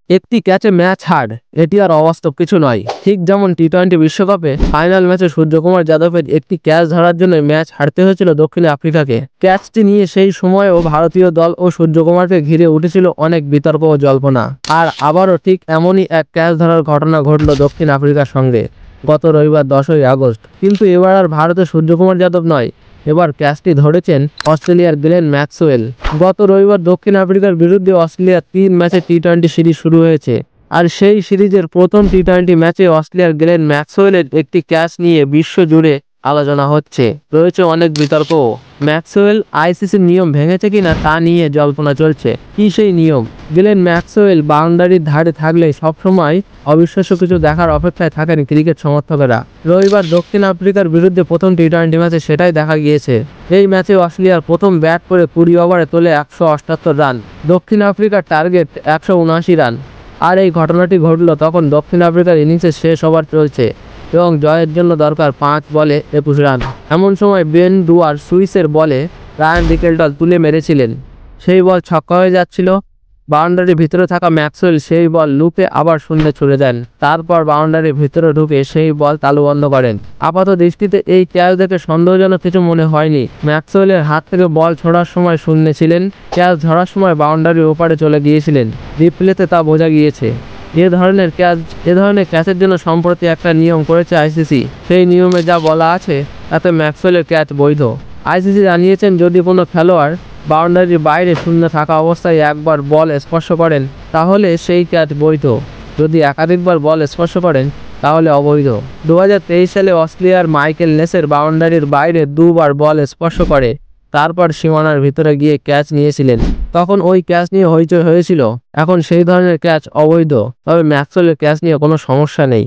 একটি ক্যাচে ম্যাচ হার এটি আর অবাস্তব কিছু নয়। ঠিক যেমন টি-20 বিশ্বকাপে ফাইনাল ম্যাচে সূর্যকুমার যাদবের একটি ক্যাচ ধরার জন্য ম্যাচ হারতে হয়েছিল দক্ষিণ আফ্রিকাকে। ক্যাচটি নিয়ে সেই সময়ও ভারতীয় দল ও সূর্যকুমারকে ঘিরে উঠেছিল অনেক বিতর্ক ও জল্পনা। আর আবারও ঠিক এমনই এক ক্যাচ ধরার ঘটনা ঘটল দক্ষিণ আফ্রিকার সঙ্গে গত রবিবার 10ই আগস্ট। কিন্তু এবার আর ভারতের সূর্যকুমার যাদব নয়, এবার ক্যাচটি ধরেছেন অস্ট্রেলিয়ার গ্লেন ম্যাক্সওয়েল। গত রবিবার দক্ষিণ আফ্রিকার বিরুদ্ধে অস্ট্রেলিয়ার 3 ম্যাচে টি-20 সিরিজ শুরু হয়েছে। আর সেই সিরিজের প্রথম টি-20 ম্যাচে অস্ট্রেলিয়ার গ্লেন ম্যাক্সওয়েলের একটি ক্যাচ নিয়ে বিশ্বজুড়ে আলোচনা হচ্ছে, রয়েছে অনেক বিতর্ক। ম্যাক্সওয়েল আইসিসির নিয়ম ভেঙেছে কিনা তা নিয়ে জল্পনা চলছে। কি সেই নিয়ম? গ্লেন ম্যাক্সওয়েল বাউন্ডারির ধারে থাকলে সবসময় অবিশ্বাস্য কিছু দেখার অপেক্ষায় থাকেন ক্রিকেট সমর্থকেরা। রবিবার দক্ষিণ আফ্রিকার বিরুদ্ধে প্রথম টি-20 ম্যাচে সেটাই দেখা গিয়েছে। এই ম্যাচে অস্ট্রেলিয়ার প্রথম ব্যাট করে 20 ওভারে তোলে 178 রান। দক্ষিণ আফ্রিকার টার্গেট 179 রান। আর এই ঘটনাটি ঘটল তখন দক্ষিণ আফ্রিকার ইনিংসের শেষ ওভার চলছে এবং জয়ের জন্য দরকার 5 বলে 21 রান। এমন সময় বেন ডুয়ার সুইসের বলে রায়ান রিকেলটন তুলে মেরেছিলেন। সেই বল ছক্কা হয়ে যাচ্ছিল। বাউন্ডারির ভিতরে থাকা ম্যাক্সওয়েল সেই বল লুপে আবার শূন্যে ছুড়ে দেন। তারপর বাউন্ডারির ভিতরে ঢুকে সেই বল তালুবন্ধ করেন। আপাত দৃষ্টিতে এই ক্যাচ দেখে সন্দেহজনক কিছু মনে হয়নি। ম্যাক্সওয়েলের হাত থেকে বল ছোড়ার সময় শূন্যে ছিলেন, ক্যাচ ধরার সময় বাউন্ডারির ওপারে চলে গিয়েছিলেন। রিপ্লেতে তা বোঝা গিয়েছে। এ ধরনের ক্যাচের জন্য সম্প্রতি একটা নিয়ম করেছে আইসিসি। সেই নিয়মে যা বলা আছে তাতে ম্যাক্সওয়েলের ক্যাচ বৈধ। আইসিসি জানিয়েছেন, যদি কোনো খেলোয়াড় বাউন্ডারির বাইরে শূন্য থাকা অবস্থায় একবার বল স্পর্শ করেন তাহলে সেই ক্যাচ বৈধ। যদি একাধিকবার বল স্পর্শ করেন তাহলে অবৈধ। 2023 সালে অস্ট্রেলিয়ার মাইকেল নেসের বাউন্ডারির বাইরে 2 বার বল স্পর্শ করে তারপর সীমানার ভিতরে গিয়ে ক্যাচ নিয়েছিলেন। তখন ওই ক্যাচ নিয়ে হইচই হয়েছিল। এখন সেই ধরনের ক্যাচ অবৈধ, তবে ম্যাক্সওয়েলের ক্যাচ নিয়ে কোনো সমস্যা নেই।